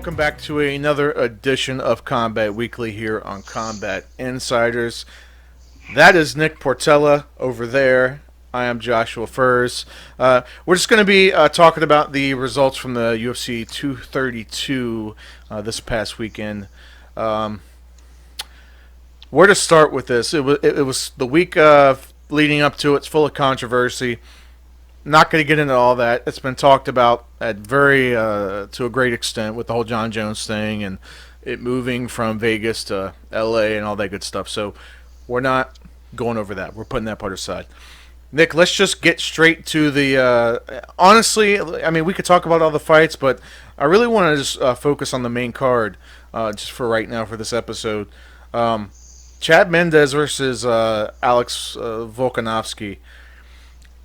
welcome back to another edition of Combat Weekly here on Combat Insiders. That is Nick Portella over there. I am Joshua Furs. We're just going to be talking about the results from the UFC 232 this past weekend. Where to start with this? It was the week leading up to it. It's full of controversy. Not going to get into all that. It's been talked about at to a great extent with the whole Jon Jones thing and it moving from Vegas to LA and all that good stuff. So we're not going over that. We're putting that part aside. Nick, let's just get straight to the. Honestly, I mean, we could talk about all the fights, but I really want to just focus on the main card just for right now for this episode. Chad Mendes versus Alex Volkanovski.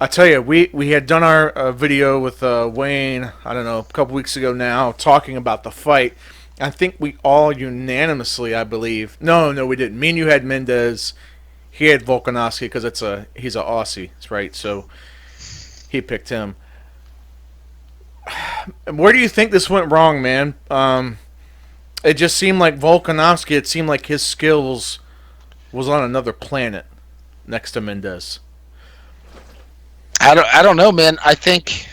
I tell you, we had done our video with Wayne, I don't know, a couple weeks ago now, talking about the fight. I think we all unanimously, I believe. No, we didn't. Me and you had Mendes. He had Volkanovski because he's an Aussie, right? So he picked him. Where do you think this went wrong, man? It just seemed like Volkanovski, it seemed like his skills was on another planet next to Mendes. I don't know, man. I think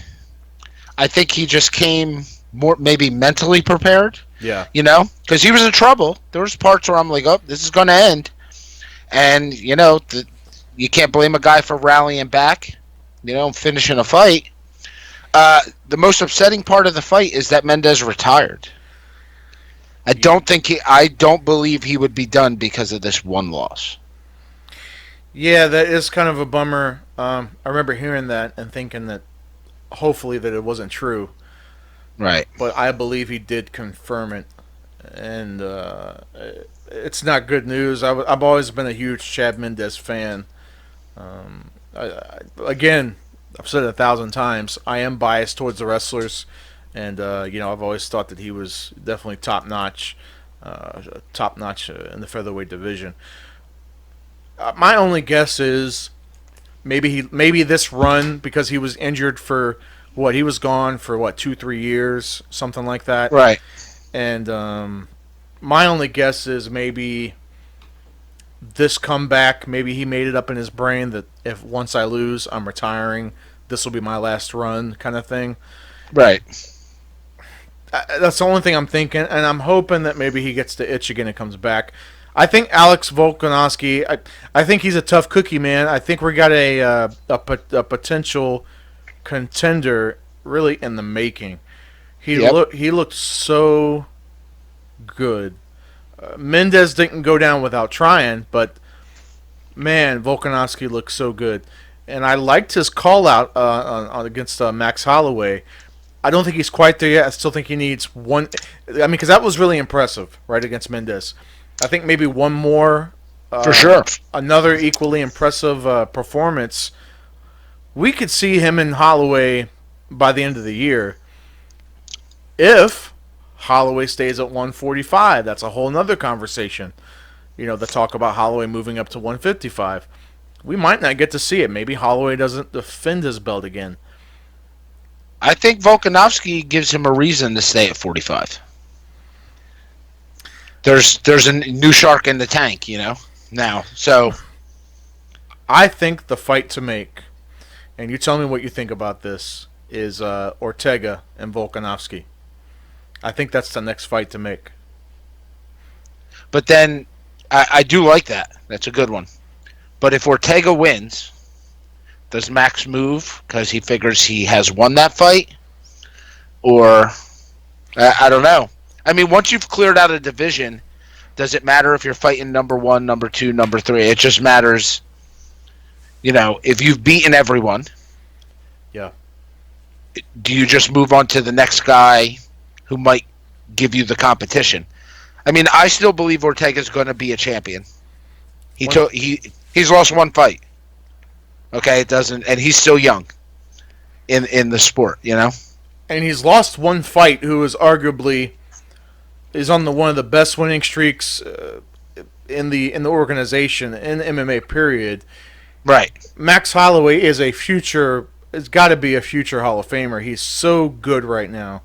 he just came more maybe mentally prepared. Yeah. You know, because he was in trouble. There was parts where I'm like, oh, this is going to end. And, you know, you can't blame a guy for rallying back, you know, finishing a fight. The most upsetting part of the fight is that Mendes retired. I don't believe he would be done because of this one loss. Yeah, that is kind of a bummer. I remember hearing that and thinking that hopefully that it wasn't true. Right. But I believe he did confirm it. And it's not good news. I've always been a huge Chad Mendes fan. Again, I've said it 1,000 times. I am biased towards the wrestlers. And, I've always thought that he was definitely top-notch in the featherweight division. My only guess is maybe this run, because he was injured for he was gone for 2-3 years, something like that. Right. And my only guess is maybe this comeback, maybe he made it up in his brain that if once I lose, I'm retiring. This will be my last run, kind of thing. Right. That's the only thing I'm thinking, and I'm hoping that maybe he gets the itch again and comes back. I think Alex Volkanovski, I think he's a tough cookie, man. I think we got a potential contender really in the making. He looked so good. Mendes didn't go down without trying, but man, Volkanovski looked so good. And I liked his call out against Max Holloway. I don't think he's quite there yet. I still think he needs one. I mean, because that was really impressive, right, against Mendes. I think maybe one more. For sure. Another equally impressive performance. We could see him in Holloway by the end of the year. If Holloway stays at 145, that's a whole nother conversation. You know, the talk about Holloway moving up to 155. We might not get to see it. Maybe Holloway doesn't defend his belt again. I think Volkanovski gives him a reason to stay at 45. There's a new shark in the tank, you know, now. So I think the fight to make, and you tell me what you think about this, is Ortega and Volkanovski. I think that's the next fight to make. But then I do like that. That's a good one. But if Ortega wins, does Max move because he figures he has won that fight? Or I don't know. I mean, once you've cleared out a division, does it matter if you're fighting number 1, number 2, number 3? It just matters, you know, if you've beaten everyone. Yeah. Do you just move on to the next guy who might give you the competition? I mean, I still believe Ortega's going to be a champion. He's lost one fight. Okay, it doesn't, and he's still young in the sport, you know. And he's lost one fight. Who is arguably on one of the best winning streaks in the organization in MMA. Period. Right. Max Holloway is has got to be a future Hall of Famer. He's so good right now.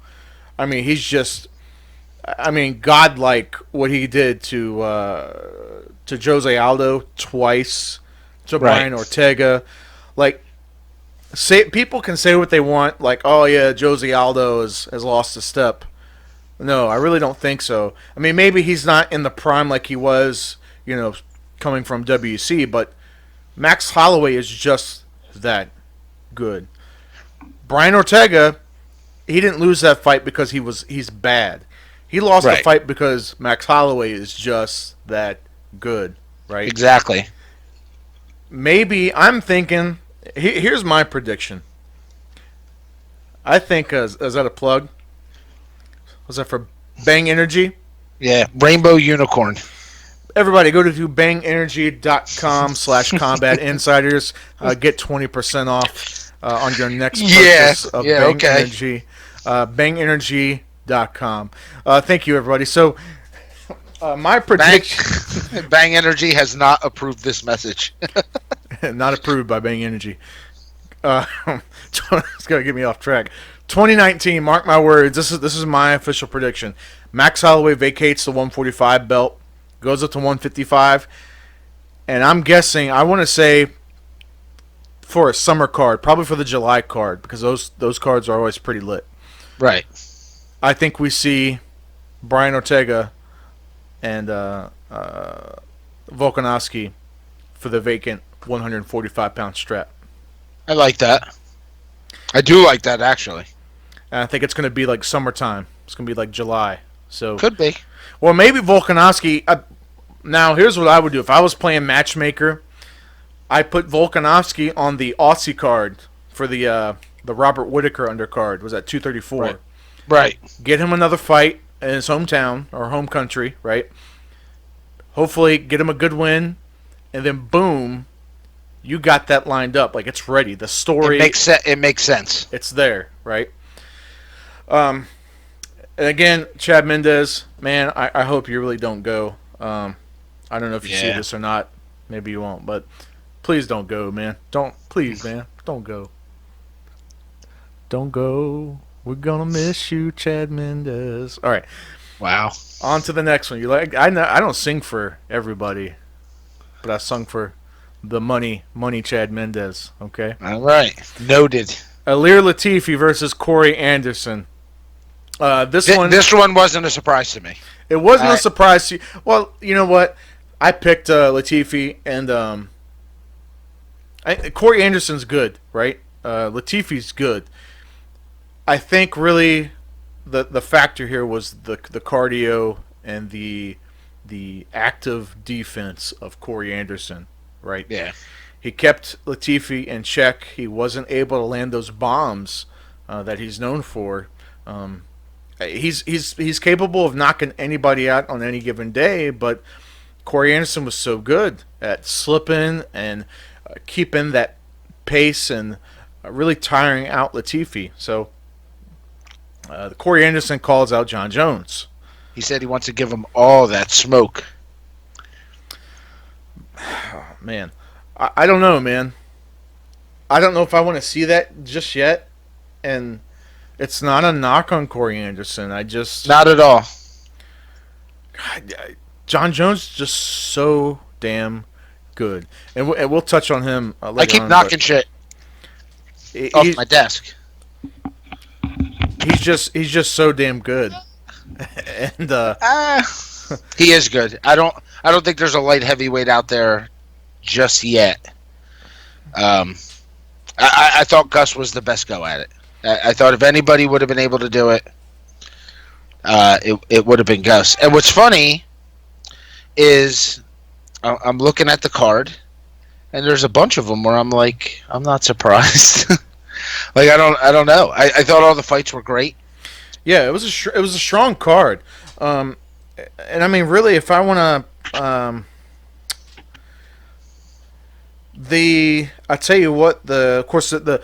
I mean, he's just. I mean, godlike what he did to Jose Aldo twice, to Right. Brian Ortega. Like, say people can say what they want, like, oh yeah, Jose Aldo has lost a step. No, I really don't think so. I mean, maybe he's not in the prime like he was, coming from WC, but Max Holloway is just that good. Brian Ortega, he didn't lose that fight because he's bad. He lost the Right. fight because Max Holloway is just that good, right? Exactly. Maybe I'm thinking. Here's my prediction. I think is that a plug? Was that for Bang Energy? Yeah. Rainbow Unicorn. Everybody go to bangenergy.com/combat insiders. Get 20% off on your next purchase of Bang Okay. Energy. Bangenergy.com. Thank you, everybody. So, my prediction. Bang Energy has not approved this message. Not approved by Bang Energy. It's going to get me off track. 2019, mark my words. This is my official prediction. Max Holloway vacates the 145 belt, goes up to 155, and I'm guessing. I want to say for a summer card, probably for the July card, because those cards are always pretty lit. Right. I think we see Brian Ortega and Volkanovski for the vacant 145-pound strap. I like that. I do like that, actually. And I think it's going to be like summertime. It's going to be like July. So Could be. Well, maybe Volkanovski. Now, here's what I would do if I was playing matchmaker. I put Volkanovski on the Aussie card for the Robert Whitaker undercard. Was that 234? Right. Get him another fight in his hometown or home country, right? Hopefully, get him a good win, and then boom, you got that lined up. Like, it's ready. The story. It makes sense. It's there, right? And again, Chad Mendez, man, I hope you really don't go. I don't know if you see this or not. Maybe you won't, but please don't go, man. Please, man, don't go. Don't go. We're gonna miss you, Chad Mendez. All right. Wow. On to the next one. I don't sing for everybody, but I sung for the money Chad Mendez. Okay. All right. Noted. Alir Latifi versus Corey Anderson. This one wasn't a surprise to me. It wasn't a surprise to you. Well, you know what? I picked Latifi, and Corey Anderson's good, right? Latifi's good. I think really the factor here was the cardio and the active defense of Corey Anderson, right? Yeah. He kept Latifi in check. He wasn't able to land those bombs that he's known for. He's capable of knocking anybody out on any given day, but Corey Anderson was so good at slipping and keeping that pace and really tiring out Latifi. So Corey Anderson calls out Jon Jones. He said he wants to give him all that smoke. Oh, man, I don't know, man. I don't know if I want to see that just yet, and it's not a knock on Corey Anderson. Not at all. Jon Jones is just so damn good, and we'll touch on him later. I keep knocking shit off my desk. He's just so damn good, and he is good. I don't think there's a light heavyweight out there just yet. I thought Gus was the best go at it. I thought if anybody would have been able to do it, it would have been Gus. And what's funny is I'm looking at the card, and there's a bunch of them where I'm like, I'm not surprised. Like I don't know. I thought all the fights were great. Yeah, it was a strong card, and I mean, really, if I want to, I tell you what, of course the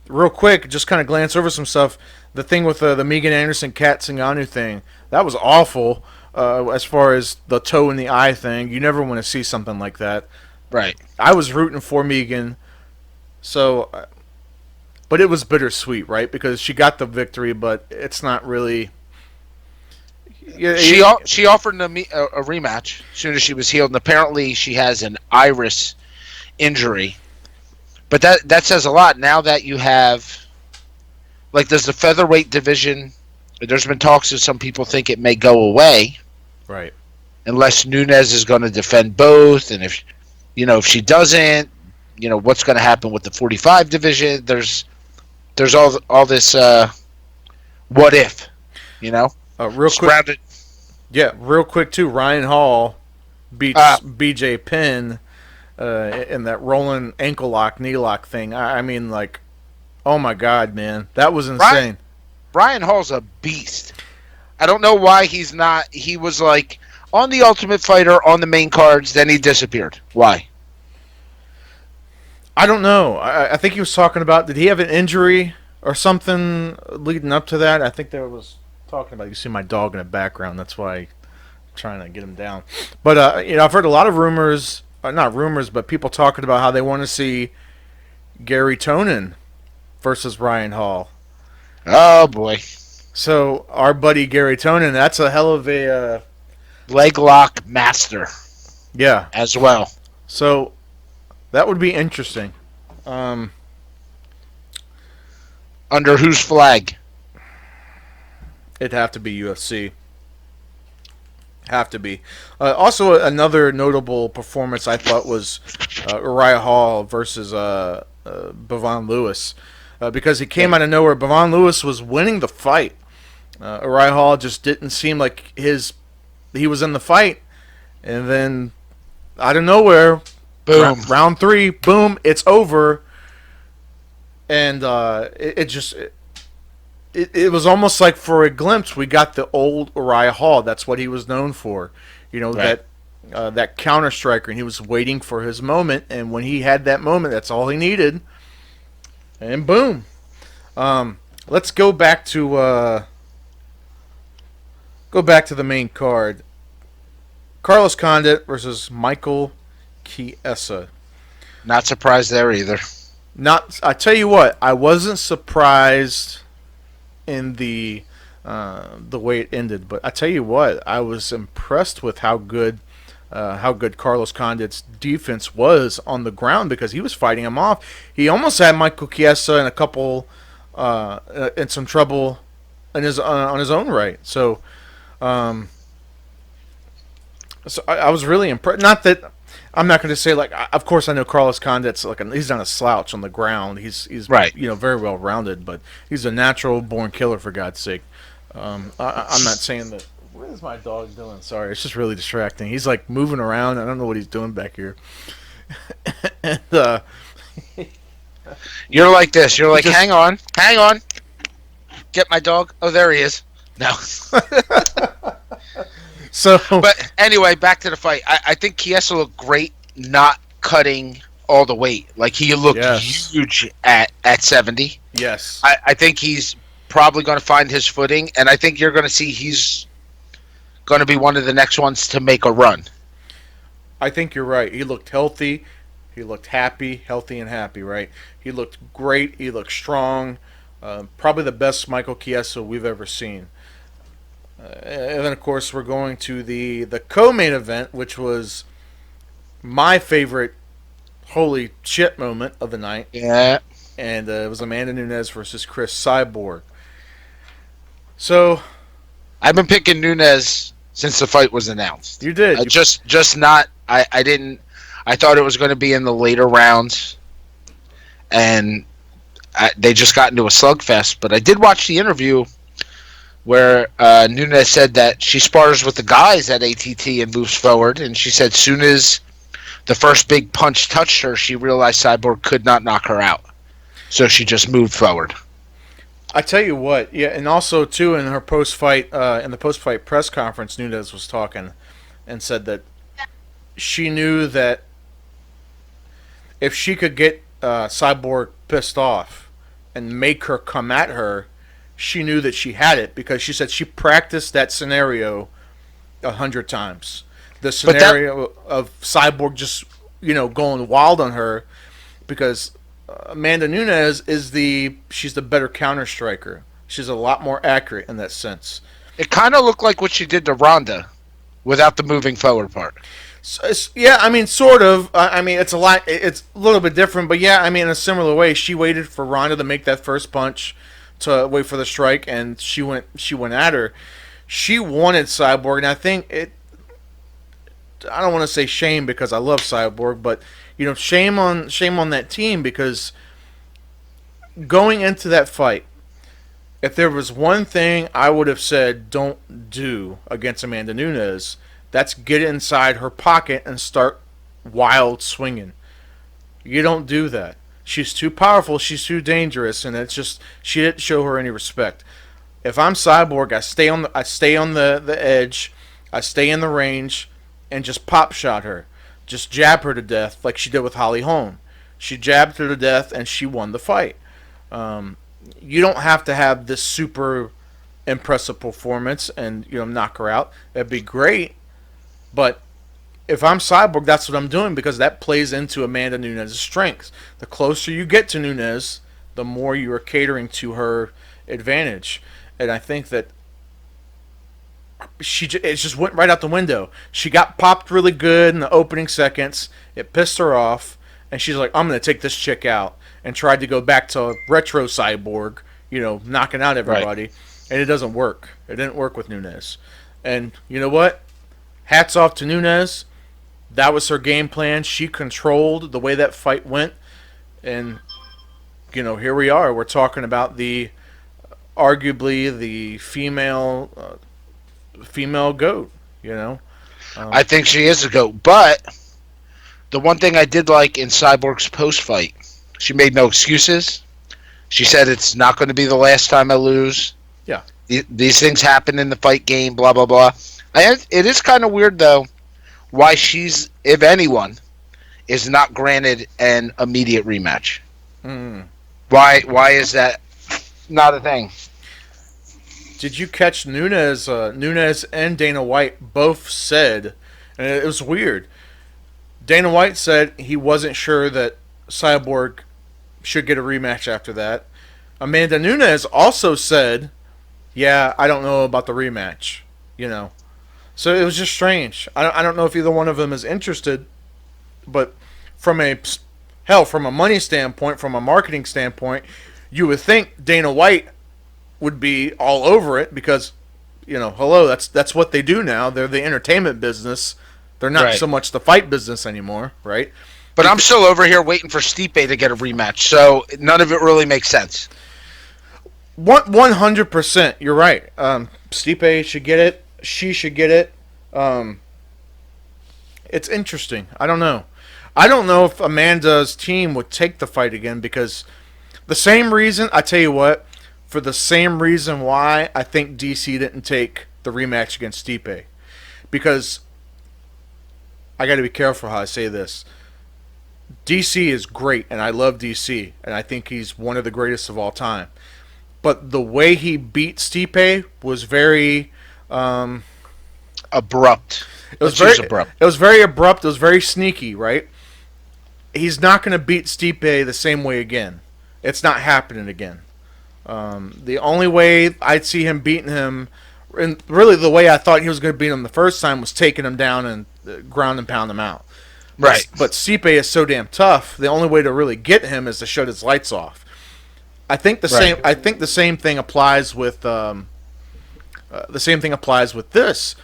real quick, just kind of glance over some stuff. The thing with the Megan Anderson Kat Zingano thing, that was awful. As far as the toe in the eye thing, you never want to see something like that. Right. I was rooting for Megan, so. But it was bittersweet, right? Because she got the victory, but it's not really. Yeah, She offered a rematch as soon as she was healed, and apparently she has an iris injury. But that says a lot. Now that you have, like, there's the featherweight division. There's been talks that some people think it may go away, right. unless Nunes is going to defend both, and if she doesn't, what's going to happen with the 45 division? There's all this what if, Real quick. surrounded. Yeah, real quick too. Ryan Hall beats BJ Penn in that rolling ankle lock, knee lock thing. I mean, like, oh my God, man, that was insane. Ryan Hall's a beast. I don't know why he's not. He was like on the Ultimate Fighter on the main cards, then he disappeared. Why? I don't know. I think he was talking about, did he have an injury or something leading up to that? I think there was talking about, you see my dog in the background, that's why I'm trying to get him down. But I've heard a lot of rumors, not rumors, but people talking about how they want to see Gary Tonin versus Ryan Hall. Oh boy. So our buddy Gary Tonin, that's a hell of a leg lock master. Yeah, as well. So that would be interesting. Under whose flag? It'd have to be UFC. Have to be. Also, another notable performance I thought was Uriah Hall versus Bevon Lewis. Because he came out of nowhere. Bevon Lewis was winning the fight. Uriah Hall just didn't seem like he was in the fight. And then, out of nowhere, boom. Round 3, boom, it's over. And it was almost like for a glimpse we got the old Uriah Hall. That's what he was known for. Right. That counter striker, and he was waiting for his moment, and when he had that moment, that's all he needed. And boom. Let's go back to the main card. Carlos Condit versus Michael Chiesa. Not surprised there either. I tell you what, I wasn't surprised in the way it ended, but I tell you what, I was impressed with how good Carlos Condit's defense was on the ground, because he was fighting him off. He almost had Michael Chiesa in a couple in some trouble on his own right. So I was really impressed. Not that I'm not going to say, like, of course I know Carlos Condit's he's not a slouch on the ground. He's right. Very well rounded, but he's a natural born killer, for God's sake. I'm not saying that. What is my dog doing? Sorry, it's just really distracting. He's like moving around. I don't know what he's doing back here. And, you're like this. You're like, hang on. Get my dog. Oh, there he is. No. So, but anyway, back to the fight. I think Chiesa looked great, not cutting all the weight. Like, he looked huge at 70. Yes. I think he's probably going to find his footing, and I think you're going to see he's going to be one of the next ones to make a run. I think you're right. He looked healthy. He looked happy, healthy and happy, right? He looked great. He looked strong. Probably the best Michael Chiesa we've ever seen. And then, of course, we're going to the co-main event, which was my favorite holy shit moment of the night. Yeah. And it was Amanda Nunes versus Cris Cyborg. So, I've been picking Nunes since the fight was announced. You did. Just not. I didn't. I thought it was going to be in the later rounds, and they just got into a slugfest. But I did watch the interview where Nunes said that she spars with the guys at ATT and moves forward, and she said soon as the first big punch touched her, she realized Cyborg could not knock her out, so she just moved forward. I tell you what, yeah, and also too in her post-fight, in the post-fight press conference, Nunes was talking and said that she knew that if she could get Cyborg pissed off and make her come at her, she knew that she had it, because she said she practiced that scenario 100 times. The scenario of Cyborg just, going wild on her, because Amanda Nunes she's the better counter striker. She's a lot more accurate in that sense. It kind of looked like what she did to Ronda without the moving forward part. Yeah, I mean, sort of. I mean, it's a lot. It's a little bit different, but yeah, I mean, in a similar way, she waited for Ronda to make that first punch, to wait for the strike, and she went. She went at her. She wanted Cyborg, and I think it. I don't want to say shame because I love Cyborg, but shame on that team because going into that fight, if there was one thing I would have said don't do against Amanda Nunes, that's get inside her pocket and start wild swinging. You don't do that. She's too powerful. She's too dangerous, and it's just she didn't show her any respect. If I'm Cyborg, I stay on the edge, I stay in the range, and just pop shot her, just jab her to death like she did with Holly Holm. She jabbed her to death, and she won the fight. You don't have to have this super impressive performance and knock her out. That'd be great, but if I'm Cyborg, that's what I'm doing because that plays into Amanda Nunes' strengths. The closer you get to Nunes, the more you are catering to her advantage, and I think that it just went right out the window. She got popped really good in the opening seconds. It pissed her off, and she's like, "I'm going to take this chick out," and tried to go back to retro Cyborg, knocking out everybody, right. And it doesn't work. It didn't work with Nunes. And you know what? Hats off to Nunes. That was her game plan. She controlled the way that fight went, and here we are. We're talking about arguably the female GOAT. I think she is a GOAT, but the one thing I did like in Cyborg's post fight, she made no excuses. She said it's not going to be the last time I lose. Yeah, these things happen in the fight game. Blah blah blah. It is kind of weird though. Why she's, if anyone, is not granted an immediate rematch. Why is that not a thing? Did you catch Nunes? Nunes and Dana White both said, and it was weird. Dana White said he wasn't sure that Cyborg should get a rematch after that. Amanda Nunes also said, yeah, I don't know about the rematch, So it was just strange. I don't know if either one of them is interested, but from a money standpoint, from a marketing standpoint, you would think Dana White would be all over it because, hello, that's what they do now. They're the entertainment business. They're not so much the fight business anymore, right? But I'm still over here waiting for Stipe to get a rematch, so none of it really makes sense. 100%, you're right. Stipe should get it. She should get it. It's interesting. I don't know. I don't know if Amanda's team would take the fight again because the same reason, I tell you what, for the same reason why I think DC didn't take the rematch against Stipe. Because I got to be careful how I say this. DC is great, and I love DC, and I think he's one of the greatest of all time. But the way he beat Stipe was very abrupt. It was very abrupt. It was very abrupt. It was very sneaky, right? He's not going to beat Stipe the same way again. It's not happening again. The only way I'd see him beating him, and really the way I thought he was going to beat him the first time, was taking him down and ground and pound him out. Right. But Stipe is so damn tough. The only way to really get him is to shut his lights off. I think the same. I think the same thing applies with this.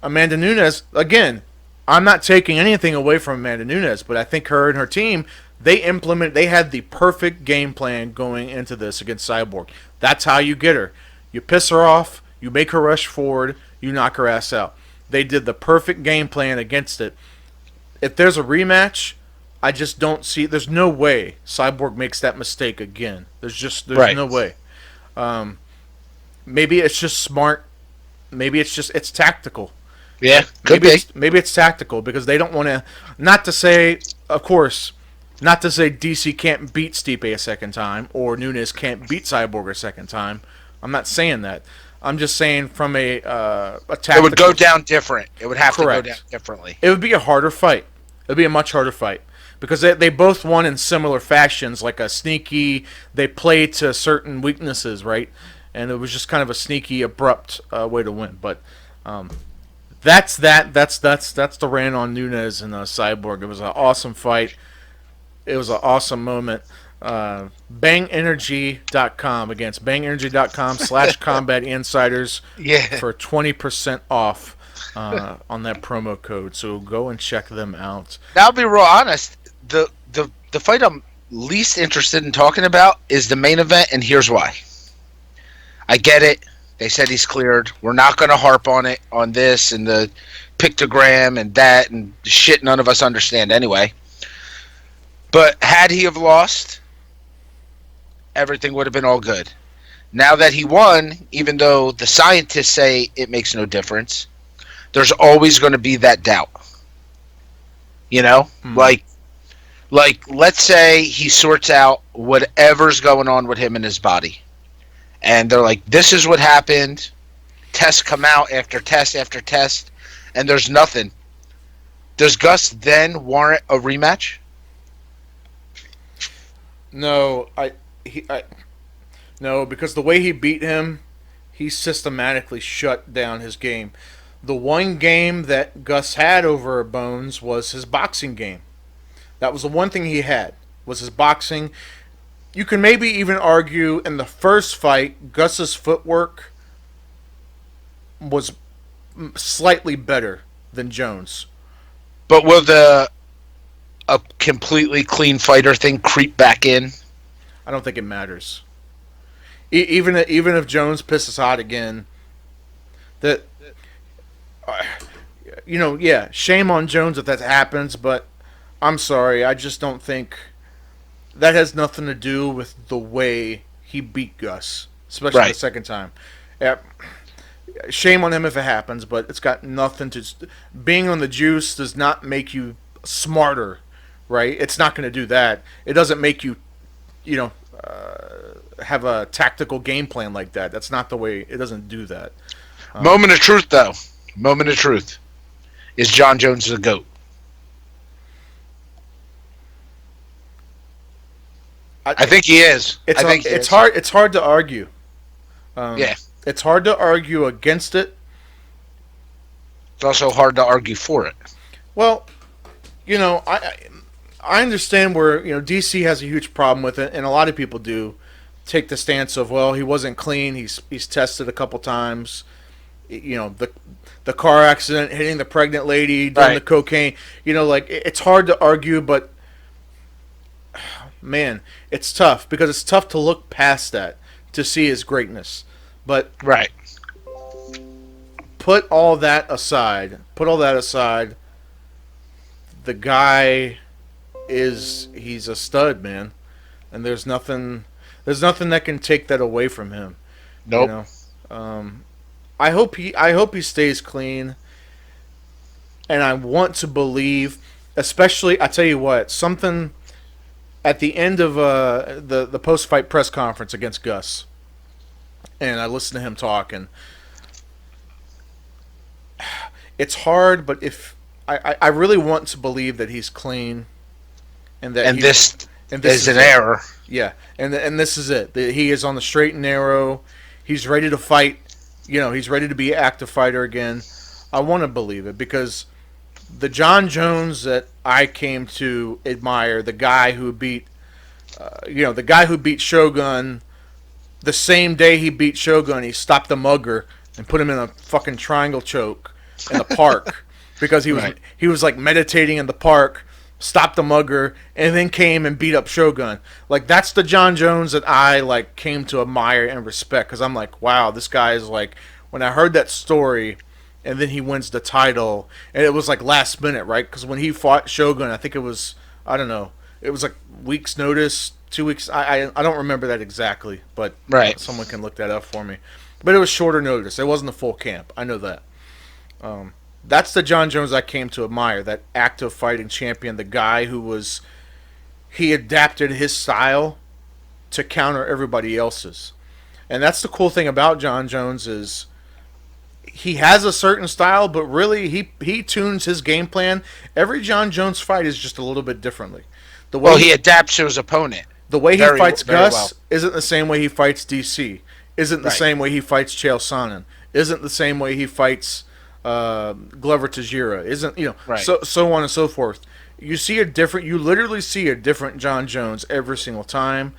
Amanda Nunes, again, I'm not taking anything away from Amanda Nunes, but I think her and her team, they had the perfect game plan going into this against Cyborg. That's how you get her. You piss her off, you make her rush forward, you knock her ass out. They did the perfect game plan against it. If there's a rematch, I just don't see. There's no way Cyborg makes that mistake again. There's no way. Maybe it's just smart. Maybe it's tactical. Yeah, could be. Maybe it's tactical because they don't want to. Not to say, of course, not to say DC can't beat Stipe a second time or Nunes can't beat Cyborg a second time. I'm not saying that. I'm just saying from a tactical. It would go down different. It would have to go down differently. It would be a harder fight. It would be a much harder fight because they both won in similar fashions, like a sneaky. They play to certain weaknesses, right? and it was just kind of a sneaky, abrupt way to win. But um, that's that. That's the rant on Nunes and Cyborg. It was an awesome fight. It was an awesome moment. Bangenergy.com against bangenergy.com/combat insiders Yeah. for 20% off on that promo code. So go and check them out. Now, I'll be real honest. The fight I'm least interested in talking about is the main event, and here's why. I get it. They said he's cleared. We're not going to harp on it, on this and the pictogram and that and shit none of us understand anyway. But had he have lost, everything would have been all good. Now that he won, even though the scientists say it makes no difference, there's always going to be that doubt. You know? Like, let's say he sorts out whatever's going on with him in his body. And they're like, this is what happened. Tests come out after test after test, and there's nothing. Does Gus then warrant a rematch? No, no, because the way he beat him, he systematically shut down his game. The one game that Gus had over Bones was his boxing game. That was the one thing he had, was his boxing. You can maybe even argue in the first fight, Gus's footwork was slightly better than Jones. But will a completely clean fighter thing creep back in? I don't think it matters. Even if Jones pisses hot again, that yeah, shame on Jones if that happens, but I'm sorry, I just don't think that has nothing to do with the way he beat Gus, especially the second time. Yeah, shame on him if it happens, but it's got nothing to. Being on the juice does not make you smarter, right? It's not going to do that. It doesn't make you, have a tactical game plan like that. That's not the way. It doesn't do that. Moment of truth, though. Moment of truth. Is Jon Jones the GOAT? I think he is. It's hard. It's hard to argue. Yeah. It's hard to argue against it. It's also hard to argue for it. Well, I understand where DC has a huge problem with it, and a lot of people do take the stance of, well, he wasn't clean. He's tested a couple times. The car accident, hitting the pregnant lady, doing the cocaine. It's hard to argue, but man, it's tough because it's tough to look past that to see his greatness. But put all that aside. The guy he's a stud, man, and there's nothing that can take that away from him. Nope. I hope he stays clean, and I want to believe, especially I tell you what, something at the end of the post-fight press conference against Gus, and I listened to him talk, and it's hard, but if I really want to believe that he's clean, and that this is an error. Yeah, and this is it. He is on the straight and narrow. He's ready to fight. He's ready to be an active fighter again. I want to believe it because the Jon Jones that I came to admire, the guy who beat Shogun, the same day he beat Shogun, he stopped the mugger and put him in a fucking triangle choke in the park because he was like meditating in the park, stopped the mugger, and then came and beat up Shogun. Like, that's the Jon Jones that I came to admire and respect because I'm like, wow, this guy is when I heard that story and then he wins the title, and it was last minute, right? Because when he fought Shogun, I think it was, I don't know, it was weeks notice, 2 weeks. I don't remember that exactly, but someone can look that up for me. But it was shorter notice. It wasn't a full camp. I know that. That's the Jon Jones I came to admire, that active fighting champion, the guy he adapted his style to counter everybody else's. And that's the cool thing about Jon Jones is he has a certain style, but really he tunes his game plan. Every Jon Jones fight is just a little bit differently. He adapts to his opponent. The way he fights Gus isn't the same way he fights DC. isn't the Right. same way he fights Chael Sonnen, isn't the same way he fights Glover Teixeira, isn't, Right. so on and so forth. You literally see a different Jon Jones every single time,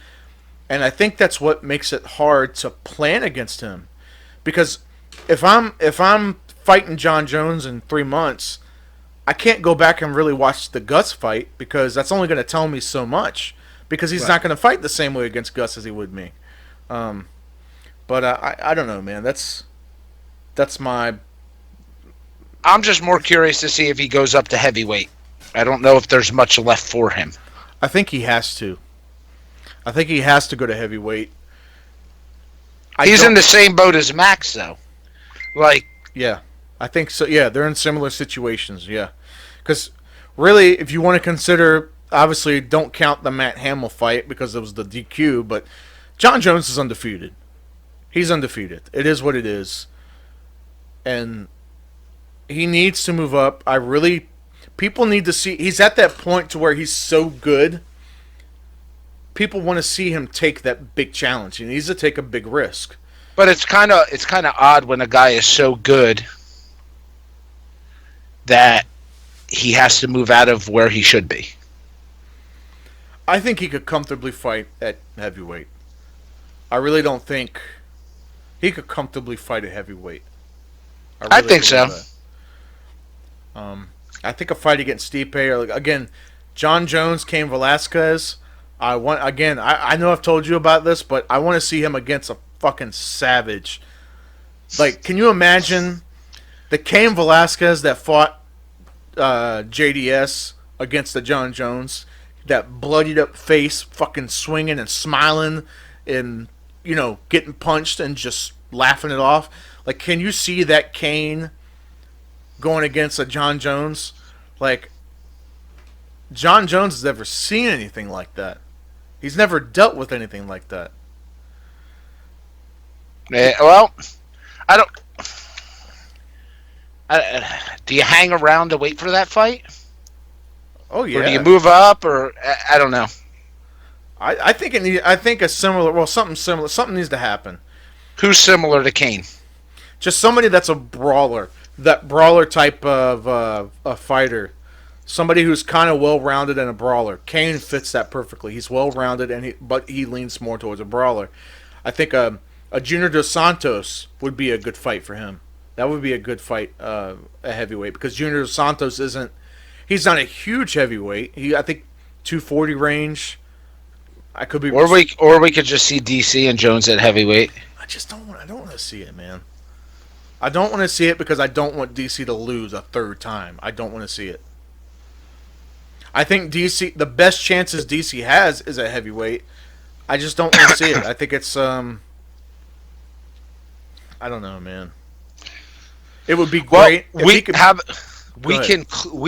and I think that's what makes it hard to plan against him. Because if I'm fighting Jon Jones in 3 months, I can't go back and really watch the Gus fight because that's only going to tell me so much. Because he's Right. not going to fight the same way against Gus as he would me. But I don't know, man. That's my. I'm just more curious to see if he goes up to heavyweight. I don't know if there's much left for him. I think he has to. I think he has to go to heavyweight. He's in the same boat as Max, though. Like, Yeah, I think so. Yeah, they're in similar situations. Yeah, because really, if you want to consider, obviously, don't count the Matt Hamill fight because it was the DQ. But Jon Jones is undefeated. He's undefeated. It is what it is, and he needs to move up. People need to see. He's at that point to where he's so good. People want to see him take that big challenge. He needs to take a big risk. but it's kind of odd when a guy is so good that he has to move out of where he should be. I think he could comfortably fight at heavyweight. I really don't think he could comfortably fight at heavyweight. I think so. believe that. I think a fight against Stipe or again, Jon Jones, Cain Velasquez. I know I've told you about this, but I want to see him against a fucking savage. Like, can you imagine the Cain Velasquez that fought JDS against the Jon Jones? That bloodied up face, fucking swinging and smiling, and getting punched and just laughing it off. Like, can you see that Cain going against a Jon Jones? Like, Jon Jones has never seen anything like that. He's never dealt with anything like that. Well, I don't. Do you hang around to wait for that fight? Oh yeah. Or do you move up? Or I don't know. I think I think a similar. Well, something similar. Something needs to happen. Who's similar to Cain? Just somebody that's a brawler, that brawler type of a fighter. Somebody who's kind of well-rounded and a brawler. Cain fits that perfectly. He's well-rounded, but he leans more towards a brawler. I think a Junior Dos Santos would be a good fight for him. That would be a good fight at heavyweight because Junior Dos Santos isn't. He's not a huge heavyweight. I think 240 range. I could be. Or we could just see DC and Jones at heavyweight. I just don't want. I don't want to see it, man. I don't want to see it because I don't want DC to lose a third time. I don't want to see it. I think DC, the best chances DC has is at heavyweight. I just don't want to see it. I think it's I don't know, man. It would be great. Well, we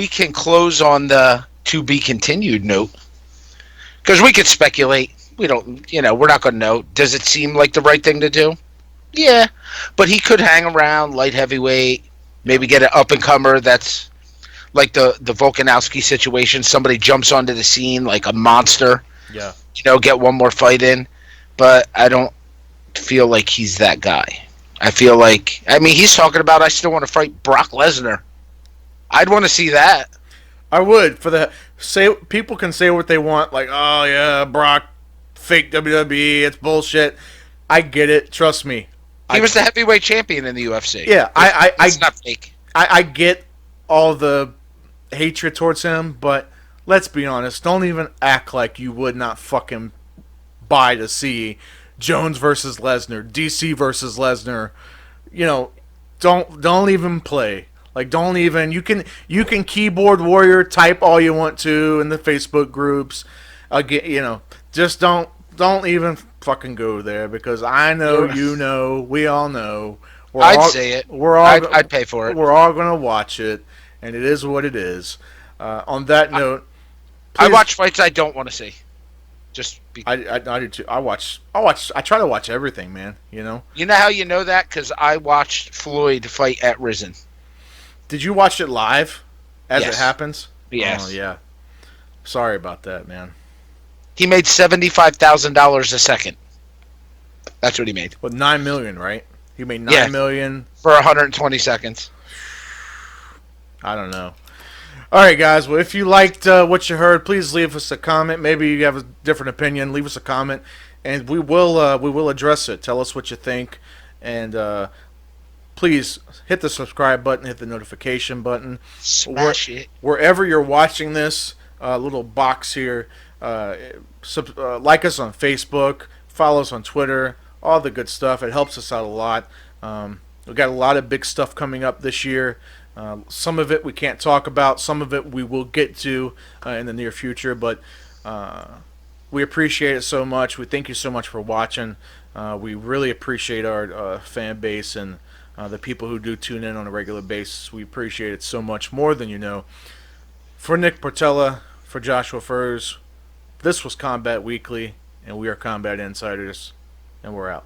can close on the to be continued note because we could speculate. We don't, we're not going to know. Does it seem like the right thing to do? Yeah, but he could hang around light heavyweight, maybe get an up and comer that's like the Volkanovski situation. Somebody jumps onto the scene like a monster. Yeah. Get one more fight in. But I don't feel like he's that guy. I feel like, he's talking about I still want to fight Brock Lesnar. I'd want to see that. I would people can say what they want, like, oh yeah, Brock, fake WWE, it's bullshit. I get it. Trust me. He was the heavyweight champion in the UFC. Yeah, It's not fake. I get all the hatred towards him, but let's be honest. Don't even act like you would not fucking buy to see Jones versus Lesnar, DC versus Lesnar. Don't even play. Like, don't even. You can keyboard warrior type all you want to in the Facebook groups. Again, just don't even fucking go there because I know, we all know. I'd say it. I'd pay for it. We're all gonna watch it, and it is what it is. On that note, I watch fights I don't want to see. I do too. I try to watch everything, man. You know how you know that? Because I watched Floyd fight at Risen. Did you watch it live as Yes. it happens? Yes. Oh yeah. Sorry about that, man. He made $75,000 a second. That's what he made. With 9 million, right? He made Yeah. 9 million. For 120 seconds. I don't know. All right, guys. Well, if you liked what you heard, please leave us a comment. Maybe you have a different opinion. Leave us a comment, and we will address it. Tell us what you think, and please hit the subscribe button, hit the notification button. Smash it. Wherever you're watching this little box here, like us on Facebook, follow us on Twitter, all the good stuff. It helps us out a lot. We've got a lot of big stuff coming up this year. Some of it we can't talk about. Some of it we will get to in the near future. But we appreciate it so much. We thank you so much for watching. We really appreciate our fan base and the people who do tune in on a regular basis. We appreciate it so much, more than you know. For Nick Portella, for Joshua Furs, this was Combat Weekly, and we are Combat Insiders, and we're out.